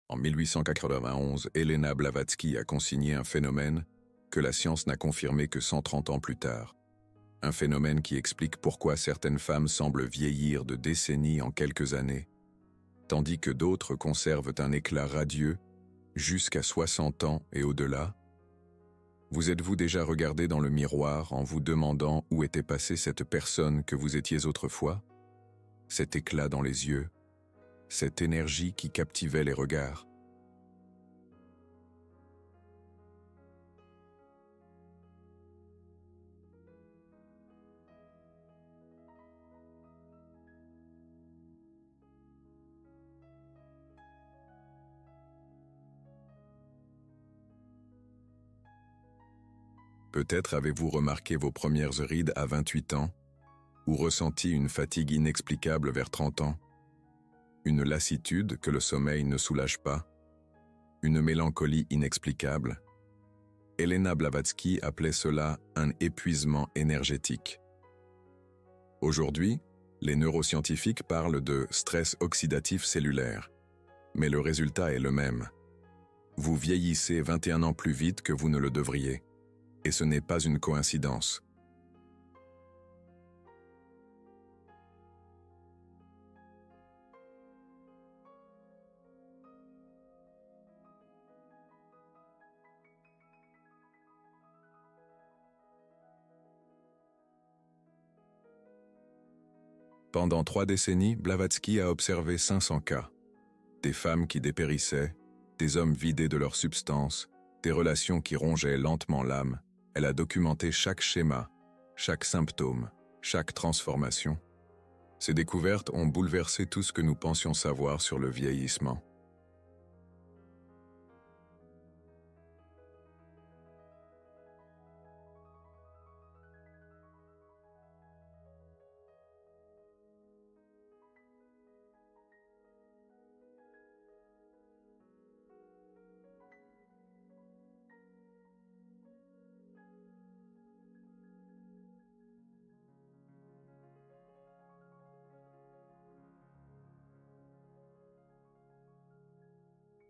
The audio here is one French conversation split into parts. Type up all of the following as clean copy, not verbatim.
En 1891, Helena Blavatsky a consigné un phénomène que la science n'a confirmé que 130 ans plus tard. Un phénomène qui explique pourquoi certaines femmes semblent vieillir de décennies en quelques années, tandis que d'autres conservent un éclat radieux jusqu'à 60 ans et au-delà. Vous êtes-vous déjà regardé dans le miroir en vous demandant où était passée cette personne que vous étiez autrefois? Cet éclat dans les yeux, cette énergie qui captivait les regards. Peut-être avez-vous remarqué vos premières rides à 28 ans, ou ressenti une fatigue inexplicable vers 30 ans, une lassitude que le sommeil ne soulage pas, une mélancolie inexplicable. Helena Blavatsky appelait cela un épuisement énergétique. Aujourd'hui, les neuroscientifiques parlent de stress oxydatif cellulaire, mais le résultat est le même. Vous vieillissez 21 ans plus vite que vous ne le devriez, et ce n'est pas une coïncidence. Pendant 3 décennies, Blavatsky a observé 500 cas. Des femmes qui dépérissaient, des hommes vidés de leur substance, des relations qui rongeaient lentement l'âme. Elle a documenté chaque schéma, chaque symptôme, chaque transformation. Ces découvertes ont bouleversé tout ce que nous pensions savoir sur le vieillissement.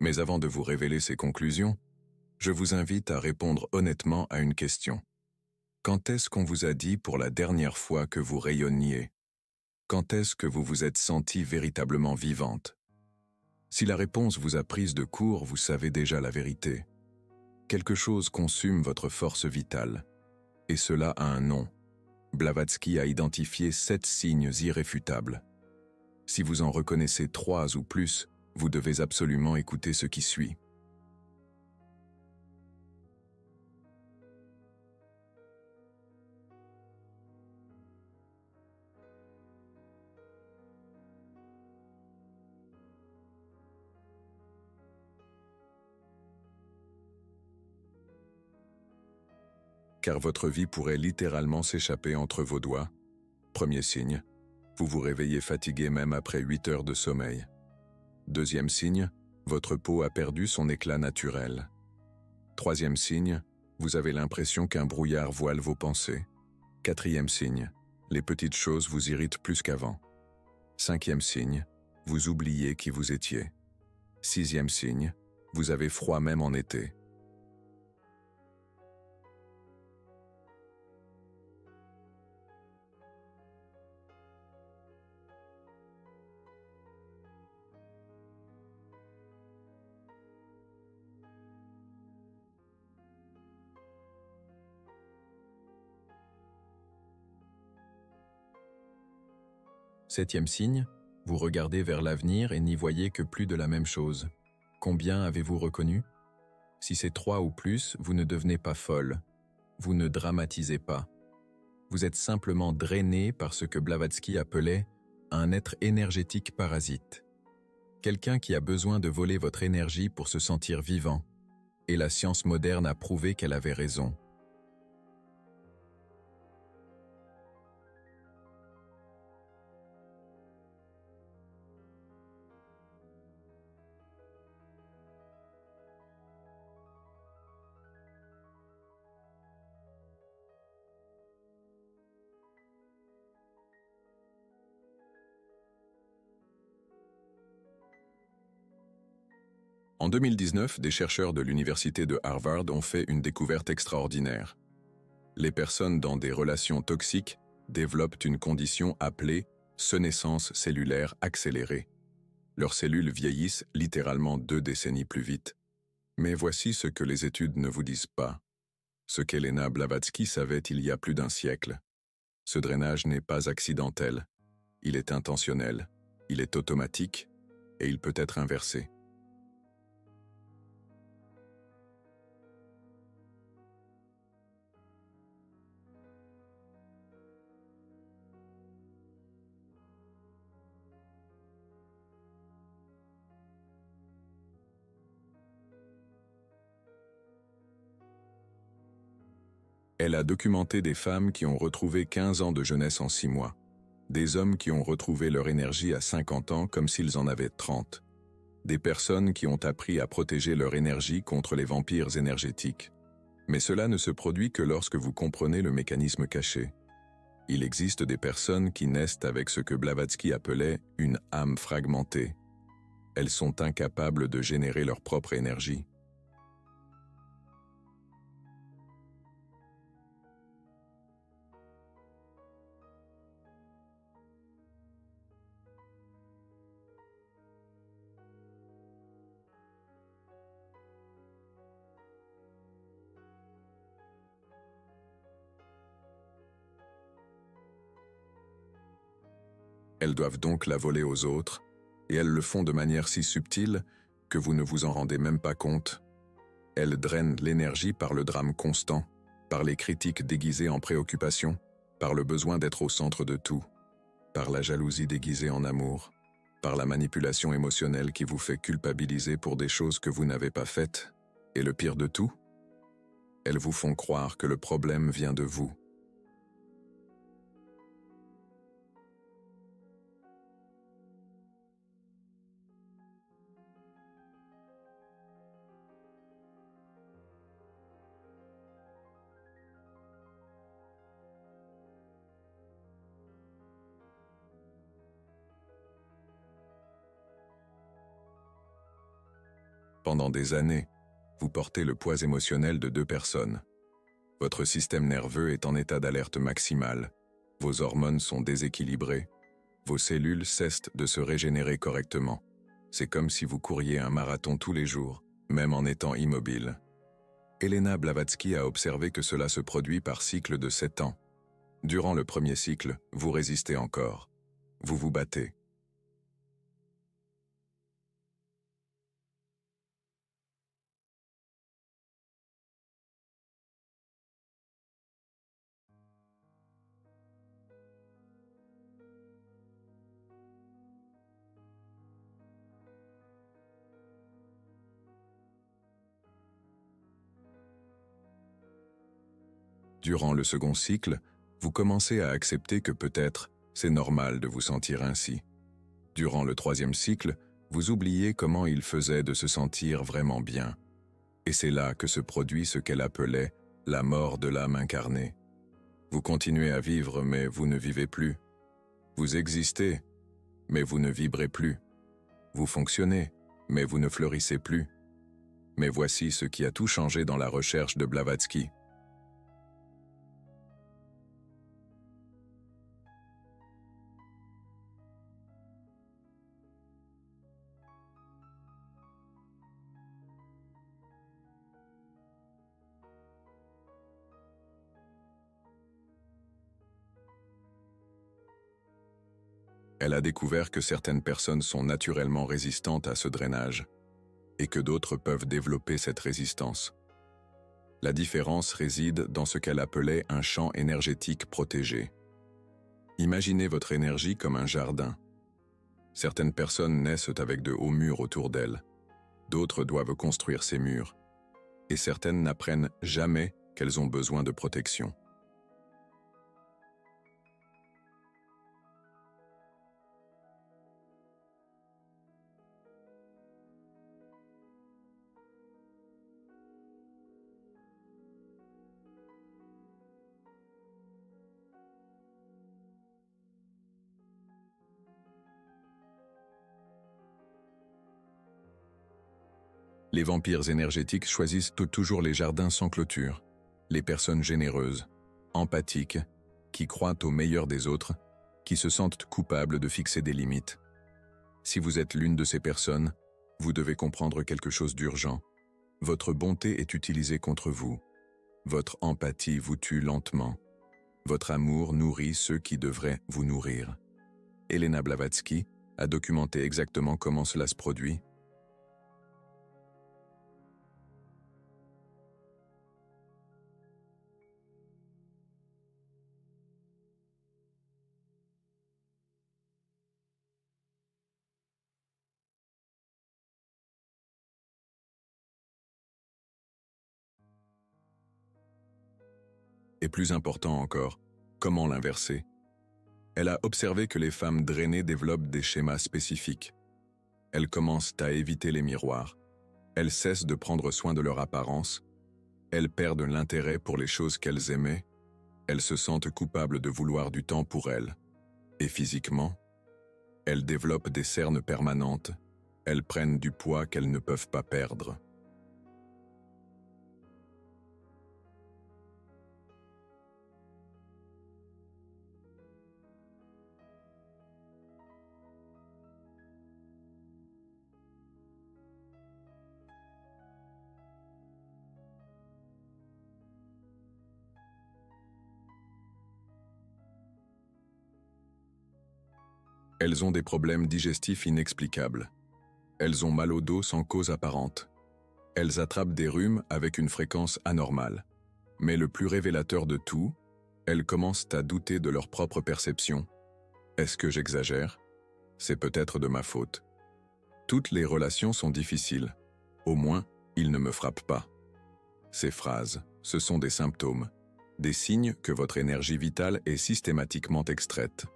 Mais avant de vous révéler ces conclusions, je vous invite à répondre honnêtement à une question. Quand est-ce qu'on vous a dit pour la dernière fois que vous rayonniez? Quand est-ce que vous vous êtes sentie véritablement vivante? Si la réponse vous a prise de court, vous savez déjà la vérité. Quelque chose consume votre force vitale, et cela a un nom. Blavatsky a identifié 7 signes irréfutables. Si vous en reconnaissez 3 ou plus, vous devez absolument écouter ce qui suit. Car votre vie pourrait littéralement s'échapper entre vos doigts. Premier signe, vous vous réveillez fatigué même après 8 heures de sommeil. Deuxième signe, votre peau a perdu son éclat naturel. Troisième signe, vous avez l'impression qu'un brouillard voile vos pensées. Quatrième signe, les petites choses vous irritent plus qu'avant. Cinquième signe, vous oubliez qui vous étiez. Sixième signe, vous avez froid même en été. Septième signe, vous regardez vers l'avenir et n'y voyez que plus de la même chose. Combien avez-vous reconnu? Si c'est 3 ou plus, vous ne devenez pas folle. Vous ne dramatisez pas. Vous êtes simplement drainé par ce que Blavatsky appelait un être énergétique parasite. Quelqu'un qui a besoin de voler votre énergie pour se sentir vivant. Et la science moderne a prouvé qu'elle avait raison. En 2019, des chercheurs de l'université de Harvard ont fait une découverte extraordinaire. Les personnes dans des relations toxiques développent une condition appelée sénescence cellulaire accélérée. Leurs cellules vieillissent littéralement 2 décennies plus vite. Mais voici ce que les études ne vous disent pas. Ce qu'Elena Blavatsky savait il y a plus d'un siècle. Ce drainage n'est pas accidentel. Il est intentionnel, il est automatique et il peut être inversé. Elle a documenté des femmes qui ont retrouvé 15 ans de jeunesse en 6 mois, des hommes qui ont retrouvé leur énergie à 50 ans comme s'ils en avaient 30, des personnes qui ont appris à protéger leur énergie contre les vampires énergétiques. Mais cela ne se produit que lorsque vous comprenez le mécanisme caché. Il existe des personnes qui naissent avec ce que Blavatsky appelait une âme fragmentée. Elles sont incapables de générer leur propre énergie. Elles doivent donc la voler aux autres, et elles le font de manière si subtile que vous ne vous en rendez même pas compte. Elles drainent l'énergie par le drame constant, par les critiques déguisées en préoccupation, par le besoin d'être au centre de tout, par la jalousie déguisée en amour, par la manipulation émotionnelle qui vous fait culpabiliser pour des choses que vous n'avez pas faites, et le pire de tout, elles vous font croire que le problème vient de vous. Pendant des années, vous portez le poids émotionnel de 2 personnes. Votre système nerveux est en état d'alerte maximale, vos hormones sont déséquilibrées, vos cellules cessent de se régénérer correctement. C'est comme si vous couriez un marathon tous les jours, même en étant immobile. Elena Blavatsky a observé que cela se produit par cycle de 7 ans. Durant le premier cycle, vous résistez encore. Vous vous battez. Durant le second cycle, vous commencez à accepter que peut-être c'est normal de vous sentir ainsi. Durant le troisième cycle, vous oubliez comment il faisait de se sentir vraiment bien. Et c'est là que se produit ce qu'elle appelait la mort de l'âme incarnée. Vous continuez à vivre, mais vous ne vivez plus. Vous existez, mais vous ne vibrez plus. Vous fonctionnez, mais vous ne fleurissez plus. Mais voici ce qui a tout changé dans la recherche de Blavatsky. Elle a découvert que certaines personnes sont naturellement résistantes à ce drainage et que d'autres peuvent développer cette résistance. La différence réside dans ce qu'elle appelait un champ énergétique protégé. Imaginez votre énergie comme un jardin. Certaines personnes naissent avec de hauts murs autour d'elles. D'autres doivent construire ces murs. Et certaines n'apprennent jamais qu'elles ont besoin de protection. Les vampires énergétiques choisissent toujours les jardins sans clôture, les personnes généreuses, empathiques, qui croient au meilleur des autres, qui se sentent coupables de fixer des limites. Si vous êtes l'une de ces personnes, vous devez comprendre quelque chose d'urgent. Votre bonté est utilisée contre vous. Votre empathie vous tue lentement. Votre amour nourrit ceux qui devraient vous nourrir. Elena Blavatsky a documenté exactement comment cela se produit. Et plus important encore, comment l'inverser? Elle a observé que les femmes drainées développent des schémas spécifiques. Elles commencent à éviter les miroirs. Elles cessent de prendre soin de leur apparence. Elles perdent l'intérêt pour les choses qu'elles aimaient. Elles se sentent coupables de vouloir du temps pour elles. Et physiquement, elles développent des cernes permanentes. Elles prennent du poids qu'elles ne peuvent pas perdre. Elles ont des problèmes digestifs inexplicables. Elles ont mal au dos sans cause apparente. Elles attrapent des rhumes avec une fréquence anormale. Mais le plus révélateur de tout, elles commencent à douter de leur propre perception. Est-ce que j'exagère? C'est peut-être de ma faute. Toutes les relations sont difficiles. Au moins, ils ne me frappent pas. Ces phrases, ce sont des symptômes, des signes que votre énergie vitale est systématiquement extraite.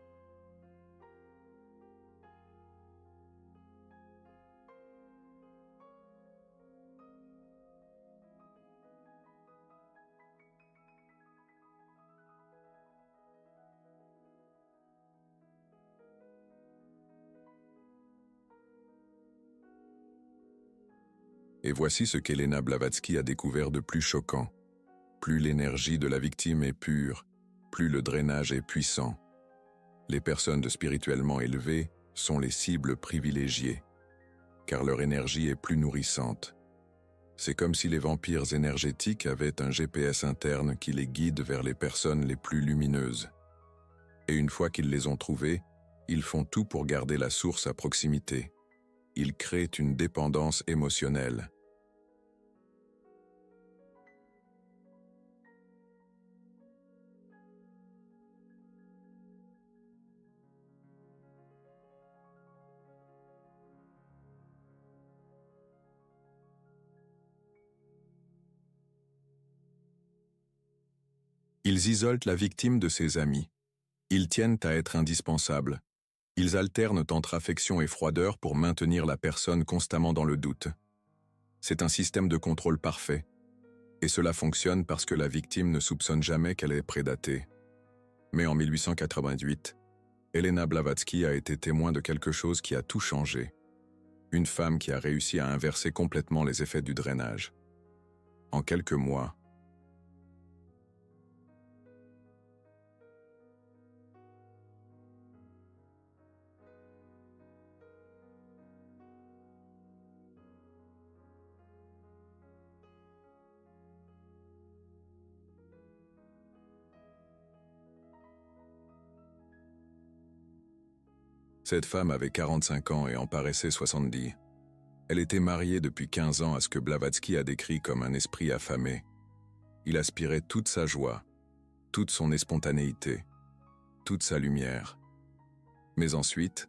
Et voici ce qu'Elena Blavatsky a découvert de plus choquant. Plus l'énergie de la victime est pure, plus le drainage est puissant. Les personnes spirituellement élevées sont les cibles privilégiées, car leur énergie est plus nourrissante. C'est comme si les vampires énergétiques avaient un GPS interne qui les guide vers les personnes les plus lumineuses. Et une fois qu'ils les ont trouvées, ils font tout pour garder la source à proximité. Ils créent une dépendance émotionnelle. Ils isolent la victime de ses amis. Ils tiennent à être indispensables. Ils alternent entre affection et froideur pour maintenir la personne constamment dans le doute. C'est un système de contrôle parfait. Et cela fonctionne parce que la victime ne soupçonne jamais qu'elle est prédatée. Mais en 1888, Elena Blavatsky a été témoin de quelque chose qui a tout changé. Une femme qui a réussi à inverser complètement les effets du drainage. En quelques mois, cette femme avait 45 ans et en paraissait 70. Elle était mariée depuis 15 ans à ce que Blavatsky a décrit comme un esprit affamé. Il aspirait toute sa joie, toute son spontanéité, toute sa lumière. Mais ensuite,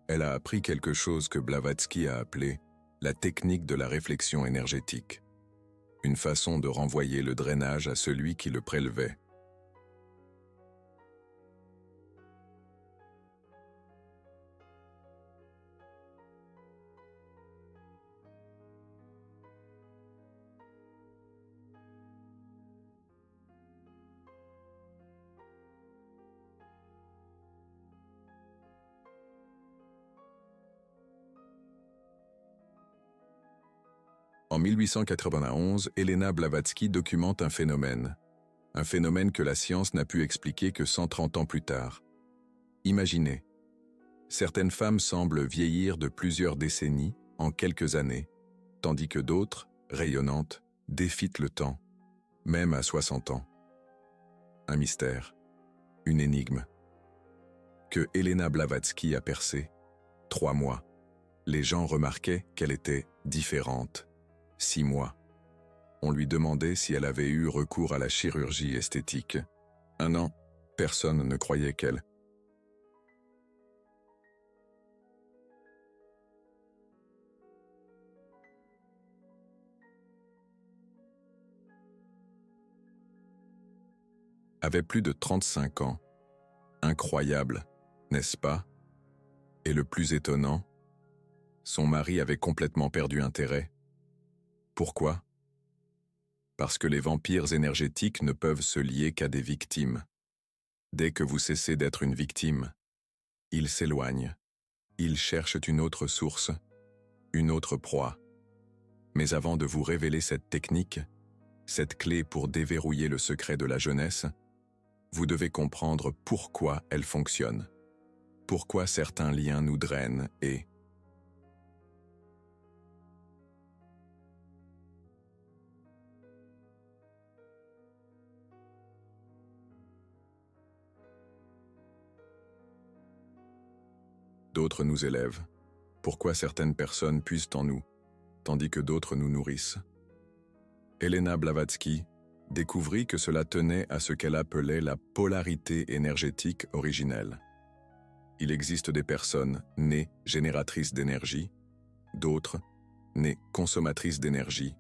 elle a appris quelque chose que Blavatsky a appelé la technique de la réflexion énergétique. Une façon de renvoyer le drainage à celui qui le prélevait. En En 1891, Elena Blavatsky documente un phénomène que la science n'a pu expliquer que 130 ans plus tard. Imaginez, certaines femmes semblent vieillir de plusieurs décennies en quelques années, tandis que d'autres, rayonnantes, défient le temps, même à 60 ans. Un mystère, une énigme. Que Elena Blavatsky a percé, 3 mois. Les gens remarquaient qu'elle était différente. 6 mois. On lui demandait si elle avait eu recours à la chirurgie esthétique. 1 an, personne ne croyait qu'elle avait plus de 35 ans. Incroyable, n'est-ce pas? Et le plus étonnant, son mari avait complètement perdu intérêt. Pourquoi? Parce que les vampires énergétiques ne peuvent se lier qu'à des victimes. Dès que vous cessez d'être une victime, ils s'éloignent. Ils cherchent une autre source, une autre proie. Mais avant de vous révéler cette technique, cette clé pour déverrouiller le secret de la jeunesse, vous devez comprendre pourquoi elle fonctionne, pourquoi certains liens nous drainent et d'autres nous élèvent, pourquoi certaines personnes puisent en nous, tandis que d'autres nous nourrissent. Elena Blavatsky découvrit que cela tenait à ce qu'elle appelait la polarité énergétique originelle. Il existe des personnes nées génératrices d'énergie, d'autres nées consommatrices d'énergie,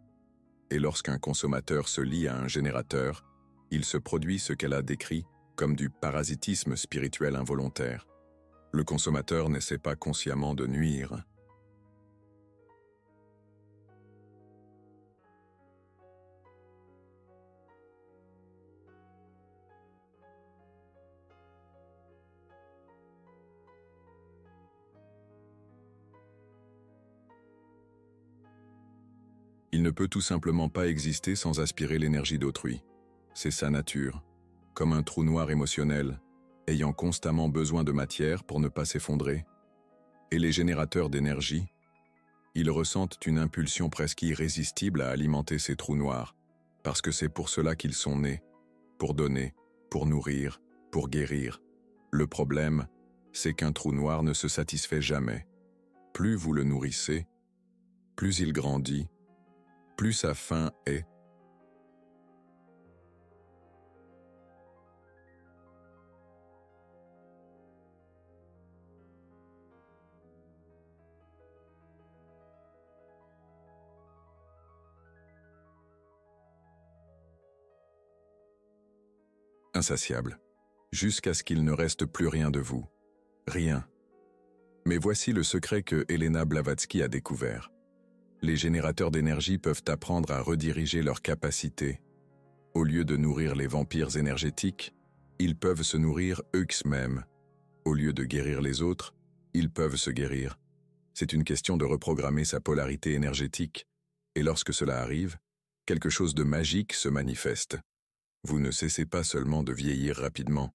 et lorsqu'un consommateur se lie à un générateur, il se produit ce qu'elle a décrit comme du parasitisme spirituel involontaire. Le consommateur n'essaie pas consciemment de nuire. Il ne peut tout simplement pas exister sans aspirer l'énergie d'autrui. C'est sa nature, comme un trou noir émotionnel, ayant constamment besoin de matière pour ne pas s'effondrer. Et les générateurs d'énergie, ils ressentent une impulsion presque irrésistible à alimenter ces trous noirs, parce que c'est pour cela qu'ils sont nés, pour donner, pour nourrir, pour guérir. Le problème, c'est qu'un trou noir ne se satisfait jamais. Plus vous le nourrissez, plus il grandit, plus sa faim est. Insatiable, jusqu'à ce qu'il ne reste plus rien de vous. Rien. Mais voici le secret que Elena Blavatsky a découvert. Les générateurs d'énergie peuvent apprendre à rediriger leurs capacités. Au lieu de nourrir les vampires énergétiques, ils peuvent se nourrir eux-mêmes. Au lieu de guérir les autres, ils peuvent se guérir. C'est une question de reprogrammer sa polarité énergétique. Et lorsque cela arrive, quelque chose de magique se manifeste. Vous ne cessez pas seulement de vieillir rapidement.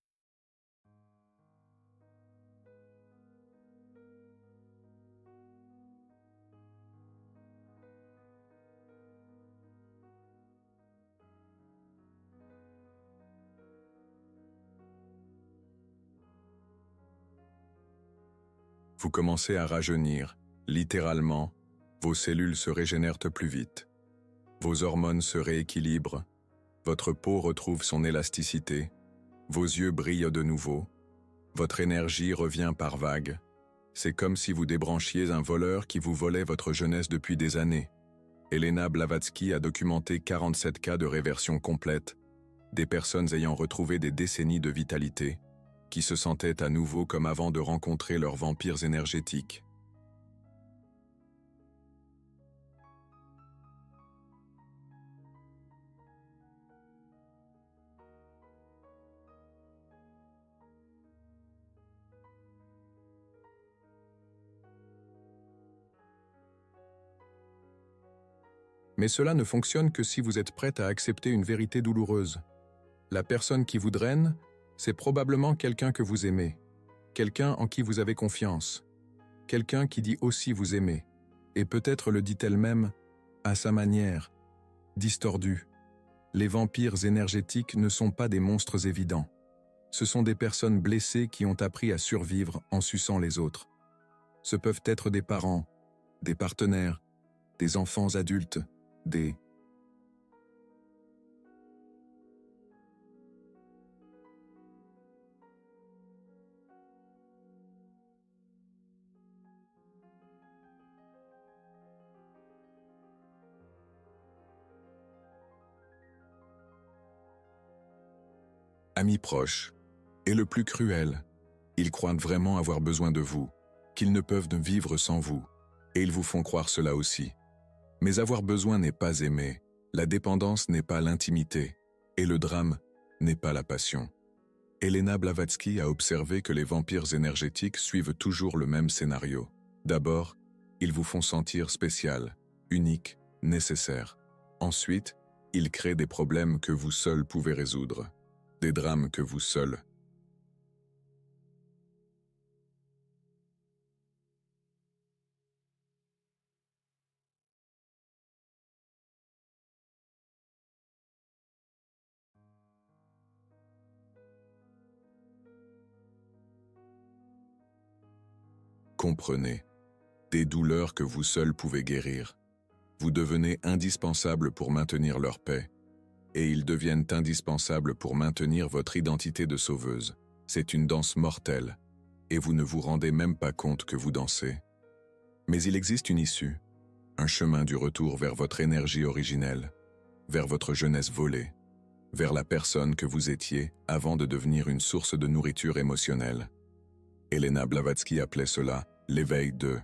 Vous commencez à rajeunir, littéralement, vos cellules se régénèrent plus vite. Vos hormones se rééquilibrent, votre peau retrouve son élasticité, vos yeux brillent de nouveau, votre énergie revient par vagues. C'est comme si vous débranchiez un voleur qui vous volait votre jeunesse depuis des années. Elena Blavatsky a documenté 47 cas de réversion complète, des personnes ayant retrouvé des décennies de vitalité, qui se sentaient à nouveau comme avant de rencontrer leurs vampires énergétiques. Mais cela ne fonctionne que si vous êtes prête à accepter une vérité douloureuse. La personne qui vous draine, c'est probablement quelqu'un que vous aimez, quelqu'un en qui vous avez confiance, quelqu'un qui dit aussi vous aimer, et peut-être le dit elle-même, à sa manière, distordue. Les vampires énergétiques ne sont pas des monstres évidents. Ce sont des personnes blessées qui ont appris à survivre en suçant les autres. Ce peuvent être des parents, des partenaires, des enfants adultes, des... amis proches. Et le plus cruel, ils croient vraiment avoir besoin de vous, qu'ils ne peuvent vivre sans vous, et ils vous font croire cela aussi. Mais avoir besoin n'est pas aimer, la dépendance n'est pas l'intimité, et le drame n'est pas la passion. Elena Blavatsky a observé que les vampires énergétiques suivent toujours le même scénario. D'abord, ils vous font sentir spécial, unique, nécessaire. Ensuite, ils créent des problèmes que vous seul pouvez résoudre, des drames que vous seul. Comprenez, des douleurs que vous seul pouvez guérir. Vous devenez indispensable pour maintenir leur paix, et ils deviennent indispensables pour maintenir votre identité de sauveuse. C'est une danse mortelle, et vous ne vous rendez même pas compte que vous dansez. Mais il existe une issue, un chemin du retour vers votre énergie originelle, vers votre jeunesse volée, vers la personne que vous étiez avant de devenir une source de nourriture émotionnelle. Elena Blavatsky appelait cela l'éveil de...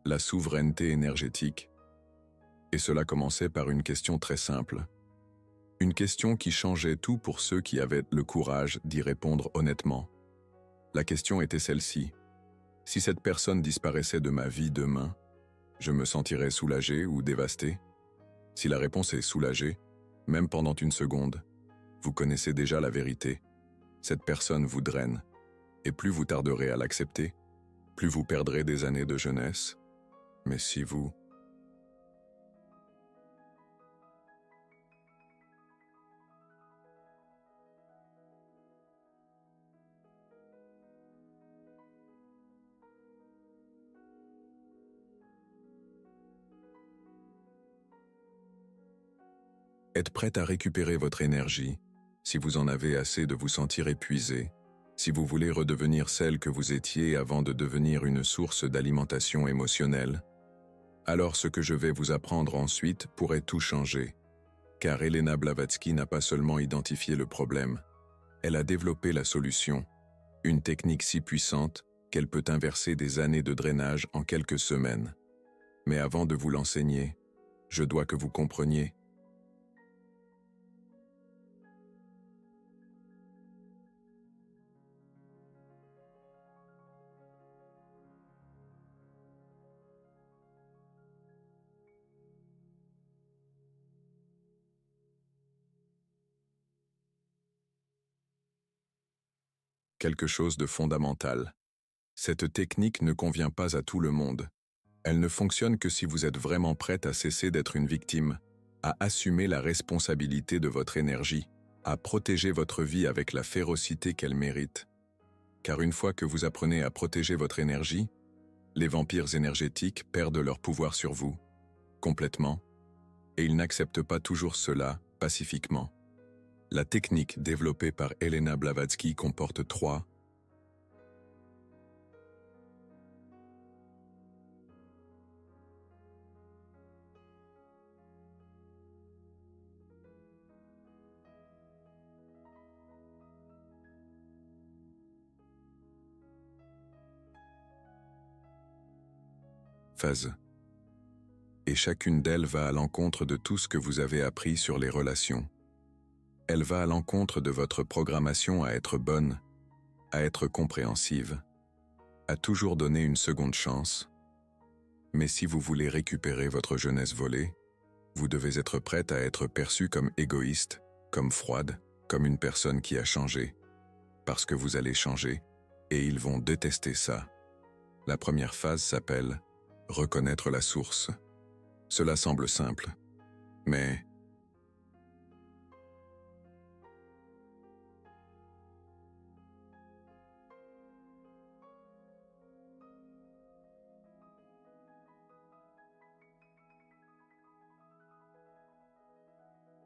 la souveraineté énergétique. Et cela commençait par une question très simple. Une question qui changeait tout pour ceux qui avaient le courage d'y répondre honnêtement. La question était celle-ci. Si cette personne disparaissait de ma vie demain, je me sentirais soulagé ou dévasté? Si la réponse est soulagé, même pendant une seconde, vous connaissez déjà la vérité. Cette personne vous draine. Et plus vous tarderez à l'accepter, plus vous perdrez des années de jeunesse. Mais si vous... êtes prête à récupérer votre énergie, si vous en avez assez de vous sentir épuisé, si vous voulez redevenir celle que vous étiez avant de devenir une source d'alimentation émotionnelle, alors ce que je vais vous apprendre ensuite pourrait tout changer. Car Elena Blavatsky n'a pas seulement identifié le problème, elle a développé la solution, une technique si puissante qu'elle peut inverser des années de drainage en quelques semaines. Mais avant de vous l'enseigner, je dois que vous compreniez. Quelque chose de fondamental. Cette technique ne convient pas à tout le monde. Elle ne fonctionne que si vous êtes vraiment prête à cesser d'être une victime, à assumer la responsabilité de votre énergie, à protéger votre vie avec la férocité qu'elle mérite. Car une fois que vous apprenez à protéger votre énergie, les vampires énergétiques perdent leur pouvoir sur vous, complètement, et ils n'acceptent pas toujours cela pacifiquement. La technique développée par Elena Blavatsky comporte 3. phases. Et chacune d'elles va à l'encontre de tout ce que vous avez appris sur les relations. Elle va à l'encontre de votre programmation à être bonne, à être compréhensive, à toujours donner une seconde chance. Mais si vous voulez récupérer votre jeunesse volée, vous devez être prête à être perçue comme égoïste, comme froide, comme une personne qui a changé. Parce que vous allez changer, et ils vont détester ça. La première phase s'appelle « reconnaître la source ». Cela semble simple, mais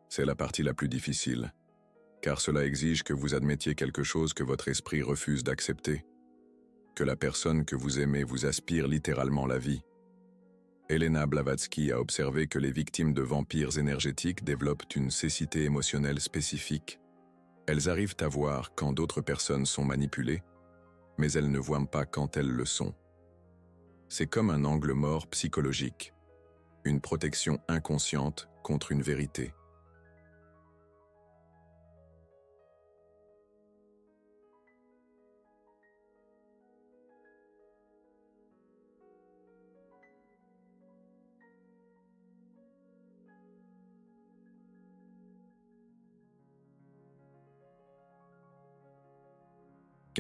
c'est la partie la plus difficile, car cela exige que vous admettiez quelque chose que votre esprit refuse d'accepter, que la personne que vous aimez vous aspire littéralement la vie. Elena Blavatsky a observé que les victimes de vampires énergétiques développent une cécité émotionnelle spécifique. Elles arrivent à voir quand d'autres personnes sont manipulées, mais elles ne voient pas quand elles le sont. C'est comme un angle mort psychologique, une protection inconsciente contre une vérité.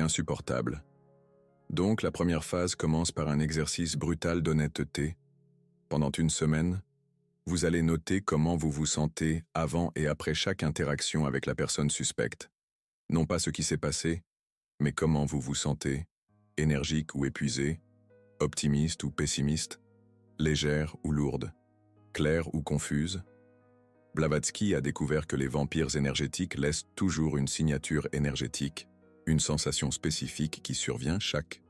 Insupportable. Donc la première phase commence par un exercice brutal d'honnêteté. Pendant une semaine, vous allez noter comment vous vous sentez avant et après chaque interaction avec la personne suspecte. Non pas ce qui s'est passé, mais comment vous vous sentez, énergique ou épuisé, optimiste ou pessimiste, légère ou lourde, claire ou confuse. Blavatsky a découvert que les vampires énergétiques laissent toujours une signature énergétique, une sensation spécifique qui survient chaque.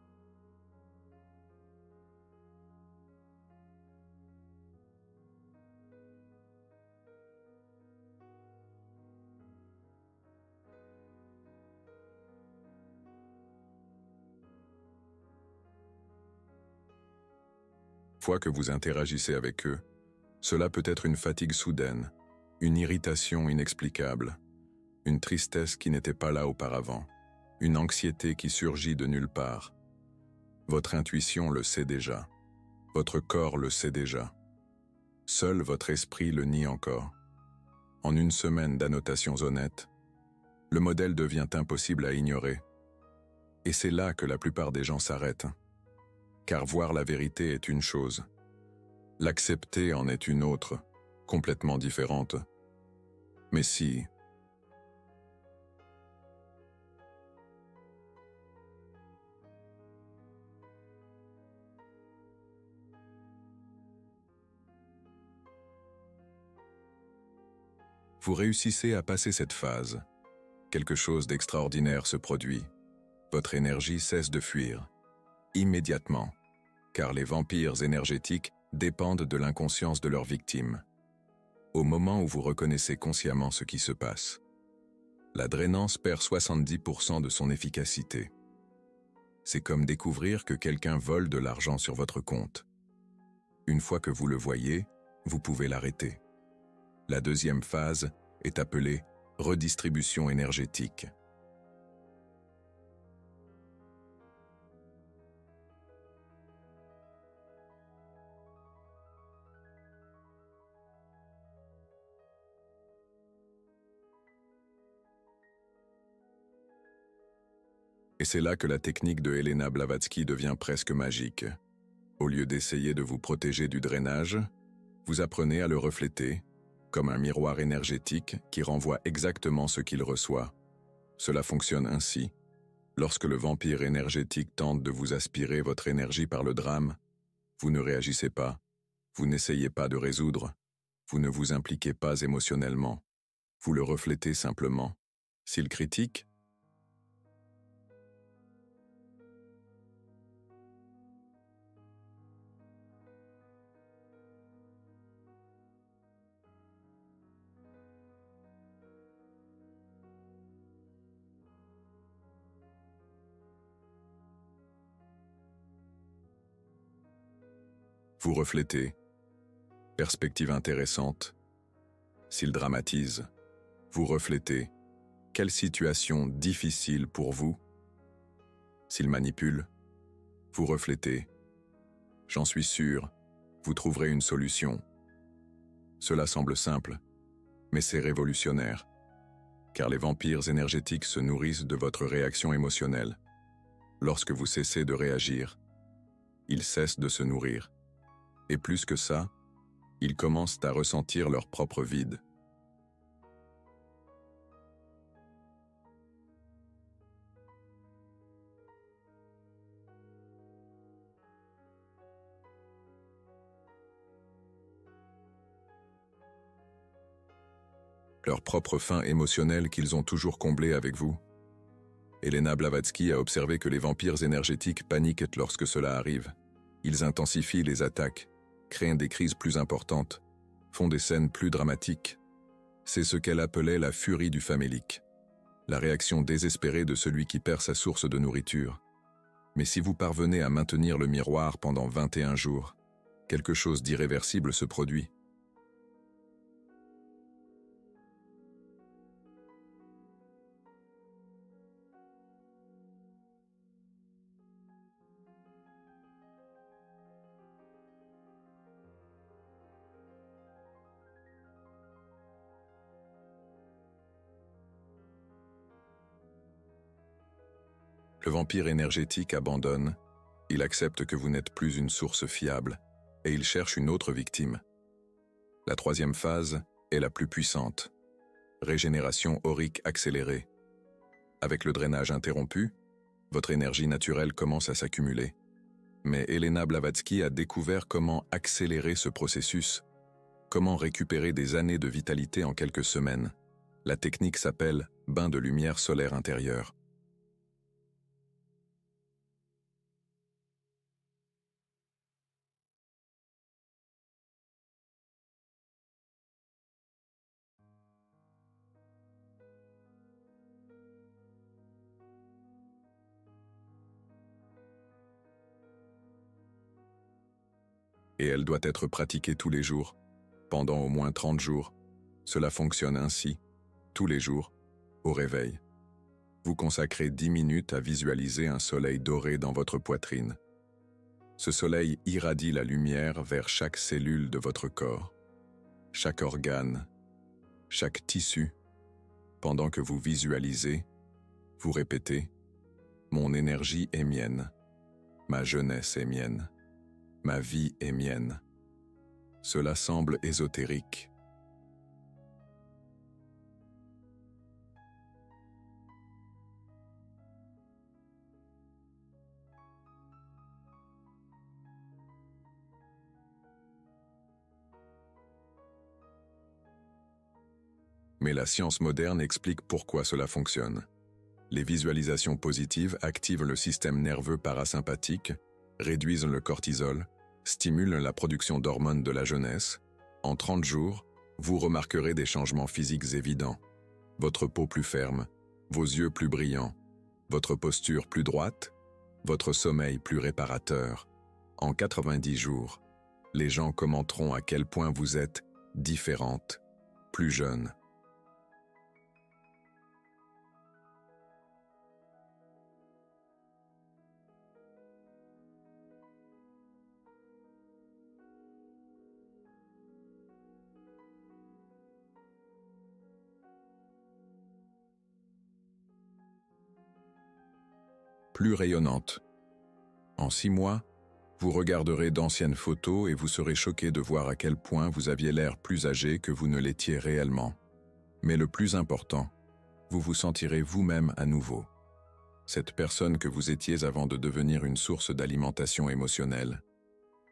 Fois que vous interagissez avec eux, cela peut être une fatigue soudaine, une irritation inexplicable, une tristesse qui n'était pas là auparavant, une anxiété qui surgit de nulle part. Votre intuition le sait déjà. Votre corps le sait déjà. Seul votre esprit le nie encore. En une semaine d'annotations honnêtes, le modèle devient impossible à ignorer. Et c'est là que la plupart des gens s'arrêtent. Car voir la vérité est une chose. L'accepter en est une autre, complètement différente. Mais si... vous réussissez à passer cette phase, quelque chose d'extraordinaire se produit. Votre énergie cesse de fuir, immédiatement, car les vampires énergétiques dépendent de l'inconscience de leurs victimes. Au moment où vous reconnaissez consciemment ce qui se passe, la drainance perd 70% de son efficacité. C'est comme découvrir que quelqu'un vole de l'argent sur votre compte. Une fois que vous le voyez, vous pouvez l'arrêter. La deuxième phase est appelée redistribution énergétique. Et c'est là que la technique de Elena Blavatsky devient presque magique. Au lieu d'essayer de vous protéger du drainage, vous apprenez à le refléter, comme un miroir énergétique qui renvoie exactement ce qu'il reçoit. Cela fonctionne ainsi. Lorsque le vampire énergétique tente de vous aspirer votre énergie par le drame, vous ne réagissez pas, vous n'essayez pas de résoudre, vous ne vous impliquez pas émotionnellement, vous le reflétez simplement. S'il critique, Vous reflétez. Perspective intéressante. S'il dramatise, vous reflétez. Quelle situation difficile pour vous? S'il manipule, vous reflétez. J'en suis sûr, vous trouverez une solution. Cela semble simple, mais c'est révolutionnaire, car les vampires énergétiques se nourrissent de votre réaction émotionnelle. Lorsque vous cessez de réagir, ils cessent de se nourrir. Et plus que ça, ils commencent à ressentir leur propre vide. Leur propre faim émotionnelle qu'ils ont toujours comblée avec vous. Elena Blavatsky a observé que les vampires énergétiques paniquent lorsque cela arrive. Ils intensifient les attaques, créent des crises plus importantes, font des scènes plus dramatiques. C'est ce qu'elle appelait la furie du famélique, la réaction désespérée de celui qui perd sa source de nourriture. Mais si vous parvenez à maintenir le miroir pendant 21 jours, quelque chose d'irréversible se produit. Le vampire énergétique abandonne, il accepte que vous n'êtes plus une source fiable, et il cherche une autre victime. La troisième phase est la plus puissante. Régénération aurique accélérée. Avec le drainage interrompu, votre énergie naturelle commence à s'accumuler. Mais Elena Blavatsky a découvert comment accélérer ce processus, comment récupérer des années de vitalité en quelques semaines. La technique s'appelle « bain de lumière solaire intérieure ». Et elle doit être pratiquée tous les jours, pendant au moins 30 jours. Cela fonctionne ainsi, tous les jours, au réveil. Vous consacrez 10 minutes à visualiser un soleil doré dans votre poitrine. Ce soleil irradie la lumière vers chaque cellule de votre corps, chaque organe, chaque tissu. Pendant que vous visualisez, vous répétez « Mon énergie est mienne, ma jeunesse est mienne, ma vie est mienne ». Cela semble ésotérique. Mais la science moderne explique pourquoi cela fonctionne. Les visualisations positives activent le système nerveux parasympathique, réduisent le cortisol, stimulent la production d'hormones de la jeunesse. En 30 jours, vous remarquerez des changements physiques évidents. Votre peau plus ferme, vos yeux plus brillants, votre posture plus droite, votre sommeil plus réparateur. En 90 jours, les gens commenteront à quel point vous êtes différente, plus jeune. Plus rayonnante. En 6 mois, vous regarderez d'anciennes photos et vous serez choqué de voir à quel point vous aviez l'air plus âgé que vous ne l'étiez réellement. Mais le plus important, vous vous sentirez vous-même à nouveau. Cette personne que vous étiez avant de devenir une source d'alimentation émotionnelle.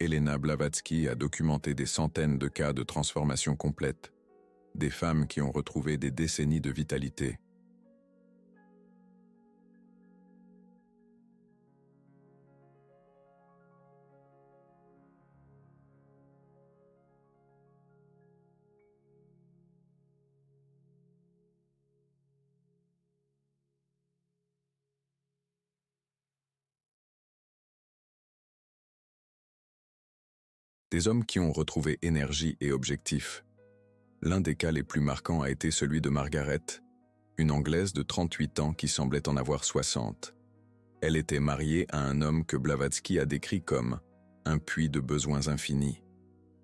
Elena Blavatsky a documenté des centaines de cas de transformation complète, des femmes qui ont retrouvé des décennies de vitalité. Des hommes qui ont retrouvé énergie et objectif. L'un des cas les plus marquants a été celui de Margaret, une Anglaise de 38 ans qui semblait en avoir 60. Elle était mariée à un homme que Blavatsky a décrit comme un puits de besoins infinis.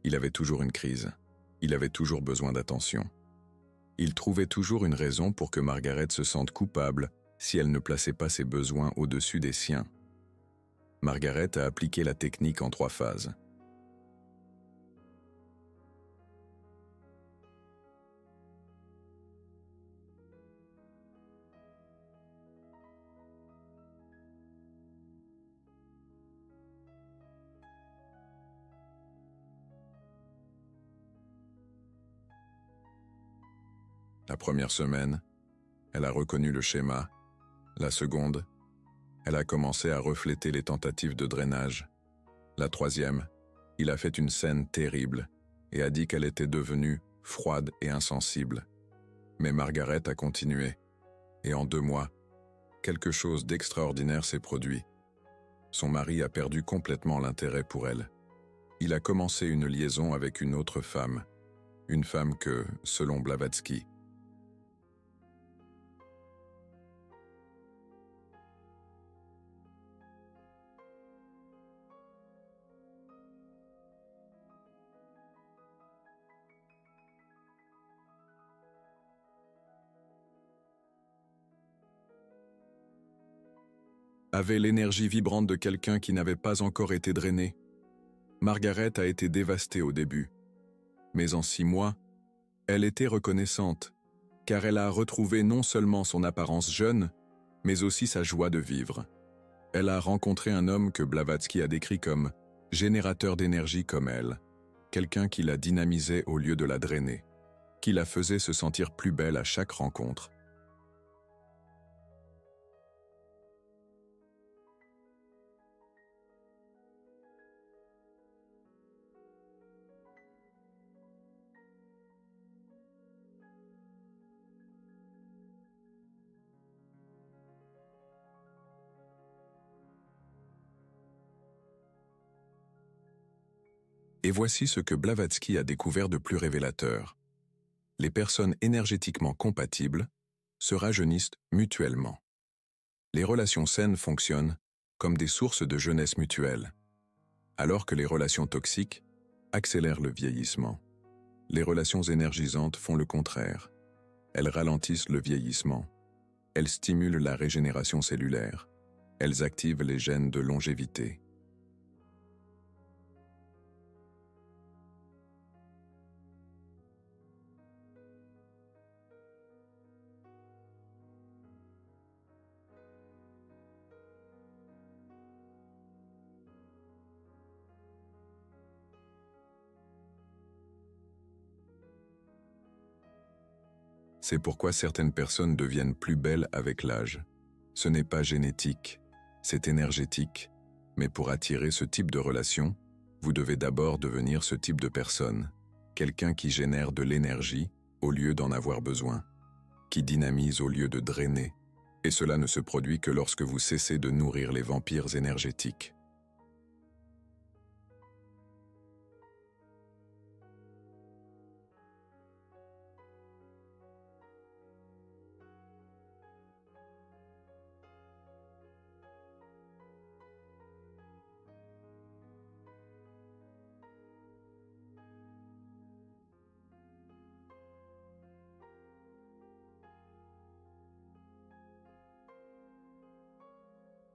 Il avait toujours une crise. Il avait toujours besoin d'attention. Il trouvait toujours une raison pour que Margaret se sente coupable si elle ne plaçait pas ses besoins au-dessus des siens. Margaret a appliqué la technique en 3 phases. La première semaine, elle a reconnu le schéma. La seconde, elle a commencé à refléter les tentatives de drainage. La troisième, il a fait une scène terrible et a dit qu'elle était devenue froide et insensible. Mais Margaret a continué, et en 2 mois, quelque chose d'extraordinaire s'est produit. Son mari a perdu complètement l'intérêt pour elle. Il a commencé une liaison avec une autre femme, une femme que, selon Blavatsky, avait l'énergie vibrante de quelqu'un qui n'avait pas encore été drainé. Margaret a été dévastée au début, mais en 6 mois, elle était reconnaissante, car elle a retrouvé non seulement son apparence jeune, mais aussi sa joie de vivre. Elle a rencontré un homme que Blavatsky a décrit comme générateur d'énergie comme elle, quelqu'un qui la dynamisait au lieu de la drainer, qui la faisait se sentir plus belle à chaque rencontre. Et voici ce que Blavatsky a découvert de plus révélateur. Les personnes énergétiquement compatibles se rajeunissent mutuellement. Les relations saines fonctionnent comme des sources de jeunesse mutuelle, alors que les relations toxiques accélèrent le vieillissement. Les relations énergisantes font le contraire. Elles ralentissent le vieillissement. Elles stimulent la régénération cellulaire. Elles activent les gènes de longévité. C'est pourquoi certaines personnes deviennent plus belles avec l'âge. Ce n'est pas génétique, c'est énergétique. Mais pour attirer ce type de relation, vous devez d'abord devenir ce type de personne. Quelqu'un qui génère de l'énergie au lieu d'en avoir besoin, qui dynamise au lieu de drainer. Et cela ne se produit que lorsque vous cessez de nourrir les vampires énergétiques.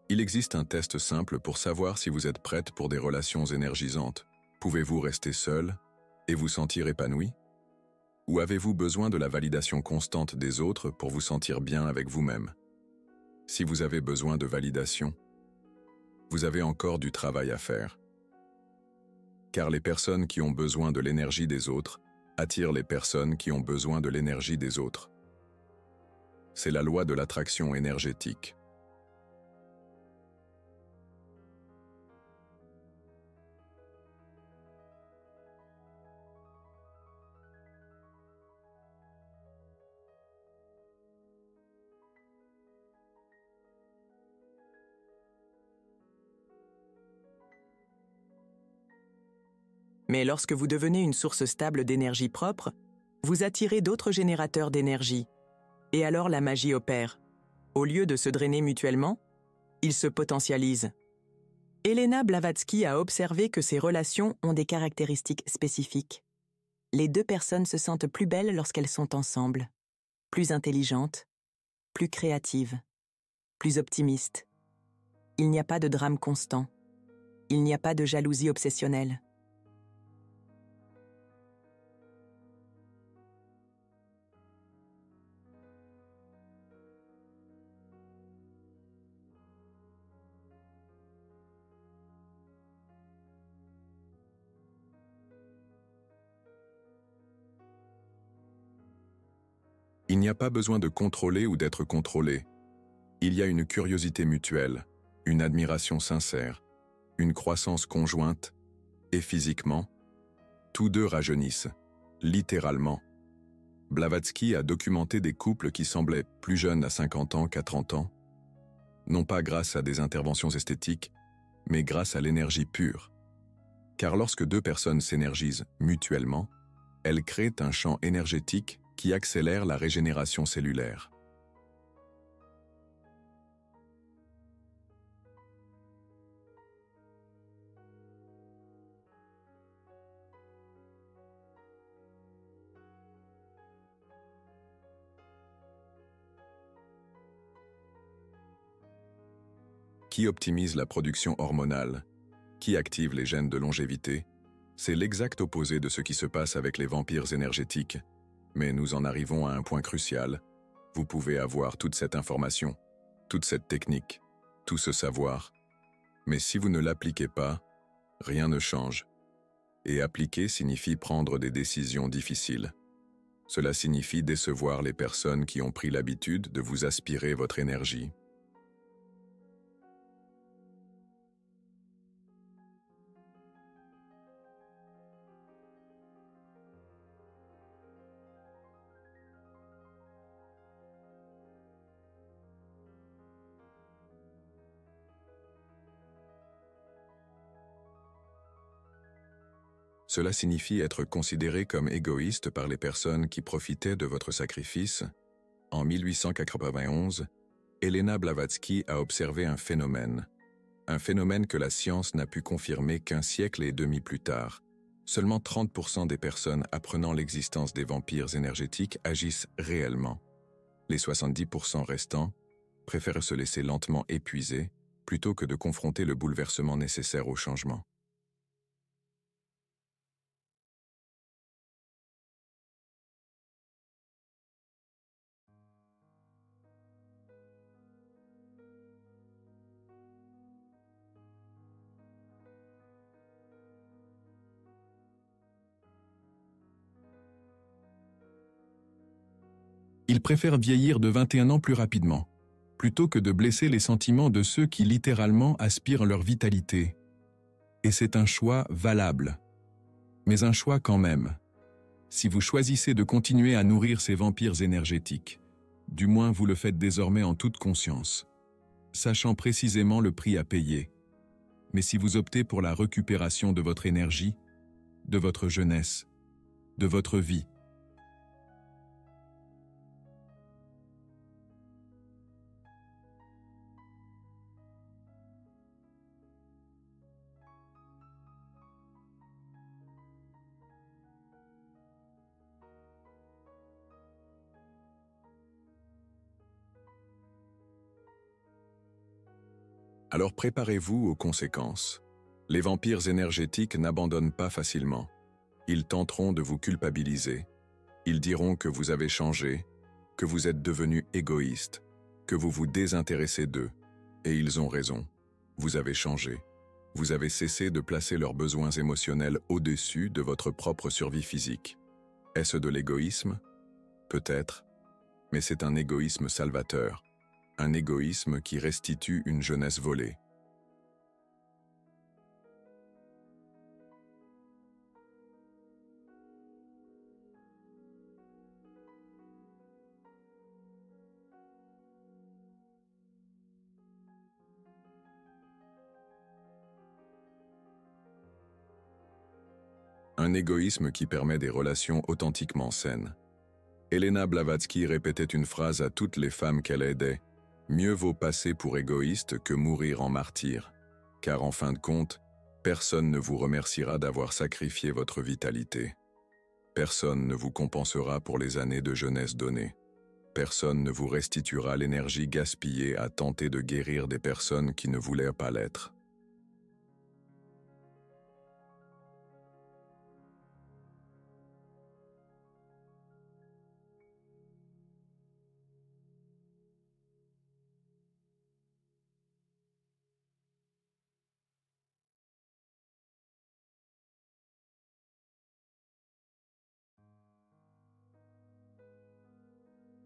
Il existe un test simple pour savoir si vous êtes prête pour des relations énergisantes. Pouvez-vous rester seul et vous sentir épanoui? Ou avez-vous besoin de la validation constante des autres pour vous sentir bien avec vous-même? Si vous avez besoin de validation, vous avez encore du travail à faire. Car les personnes qui ont besoin de l'énergie des autres attirent les personnes qui ont besoin de l'énergie des autres. C'est la loi de l'attraction énergétique. Mais lorsque vous devenez une source stable d'énergie propre, vous attirez d'autres générateurs d'énergie. Et alors la magie opère. Au lieu de se drainer mutuellement, ils se potentialisent. Elena Blavatsky a observé que ces relations ont des caractéristiques spécifiques. Les deux personnes se sentent plus belles lorsqu'elles sont ensemble, plus intelligentes, plus créatives, plus optimistes. Il n'y a pas de drame constant. Il n'y a pas de jalousie obsessionnelle. Il n'y a pas besoin de contrôler ou d'être contrôlé. Il y a une curiosité mutuelle, une admiration sincère, une croissance conjointe, et physiquement, tous deux rajeunissent, littéralement. Blavatsky a documenté des couples qui semblaient plus jeunes à 50 ans qu'à 30 ans, non pas grâce à des interventions esthétiques, mais grâce à l'énergie pure. Car lorsque deux personnes s'énergisent mutuellement, elles créent un champ énergétique qui accélère la régénération cellulaire. Qui optimise la production hormonale, qui active les gènes de longévité, c'est l'exact opposé de ce qui se passe avec les vampires énergétiques. Mais nous en arrivons à un point crucial. Vous pouvez avoir toute cette information, toute cette technique, tout ce savoir. Mais si vous ne l'appliquez pas, rien ne change. Et appliquer signifie prendre des décisions difficiles. Cela signifie décevoir les personnes qui ont pris l'habitude de vous aspirer votre énergie. Cela signifie être considéré comme égoïste par les personnes qui profitaient de votre sacrifice. En 1891, Elena Blavatsky a observé un phénomène que la science n'a pu confirmer qu'un siècle et demi plus tard. Seulement 30% des personnes apprenant l'existence des vampires énergétiques agissent réellement. Les 70% restants préfèrent se laisser lentement épuiser plutôt que de confronter le bouleversement nécessaire au changement. Ils préfèrent vieillir de 21 ans plus rapidement, plutôt que de blesser les sentiments de ceux qui littéralement aspirent leur vitalité. Et c'est un choix valable. Mais un choix quand même. Si vous choisissez de continuer à nourrir ces vampires énergétiques, du moins vous le faites désormais en toute conscience, sachant précisément le prix à payer. Mais si vous optez pour la récupération de votre énergie, de votre jeunesse, de votre vie, alors préparez-vous aux conséquences. Les vampires énergétiques n'abandonnent pas facilement. Ils tenteront de vous culpabiliser. Ils diront que vous avez changé, que vous êtes devenu égoïste, que vous vous désintéressez d'eux. Et ils ont raison. Vous avez changé. Vous avez cessé de placer leurs besoins émotionnels au-dessus de votre propre survie physique. Est-ce de l'égoïsme? Peut-être. Mais c'est un égoïsme salvateur. Un égoïsme qui restitue une jeunesse volée. Un égoïsme qui permet des relations authentiquement saines. Elena Blavatsky répétait une phrase à toutes les femmes qu'elle aidait. Mieux vaut passer pour égoïste que mourir en martyr. Car en fin de compte, personne ne vous remerciera d'avoir sacrifié votre vitalité. Personne ne vous compensera pour les années de jeunesse données. Personne ne vous restituera l'énergie gaspillée à tenter de guérir des personnes qui ne voulaient pas l'être.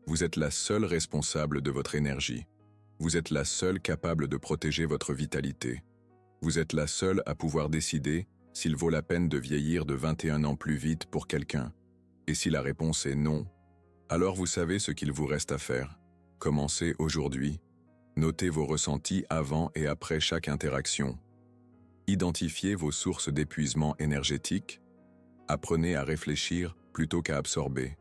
Vous êtes la seule responsable de votre énergie. Vous êtes la seule capable de protéger votre vitalité. Vous êtes la seule à pouvoir décider s'il vaut la peine de vieillir de 21 ans plus vite pour quelqu'un. Et si la réponse est non, alors vous savez ce qu'il vous reste à faire. Commencez aujourd'hui. Notez vos ressentis avant et après chaque interaction. Identifiez vos sources d'épuisement énergétique. Apprenez à réfléchir plutôt qu'à absorber.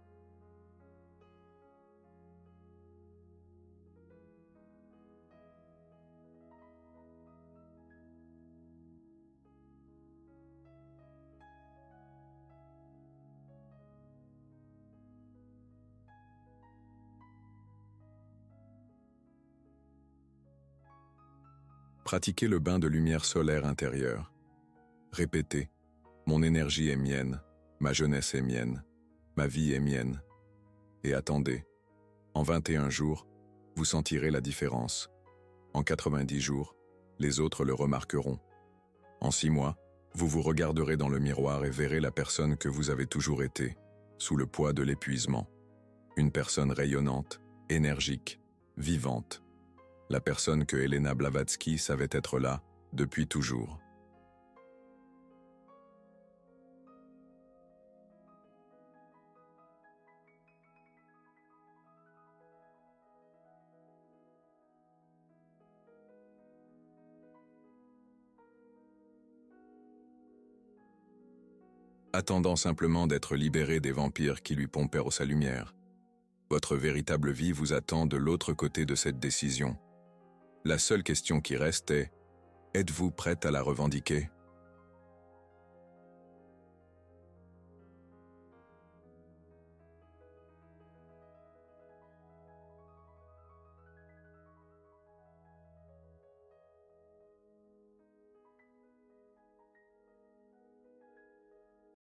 Pratiquez le bain de lumière solaire intérieure. Répétez « Mon énergie est mienne, ma jeunesse est mienne, ma vie est mienne ». Et attendez. En 21 jours, vous sentirez la différence. En 90 jours, les autres le remarqueront. En 6 mois, vous vous regarderez dans le miroir et verrez la personne que vous avez toujours été, sous le poids de l'épuisement. Une personne rayonnante, énergique, vivante. La personne que Elena Blavatsky savait être là, depuis toujours. Attendant simplement d'être libéré des vampires qui lui pompèrent sa lumière. Votre véritable vie vous attend de l'autre côté de cette décision. La seule question qui reste est, êtes-vous prête à la revendiquer ?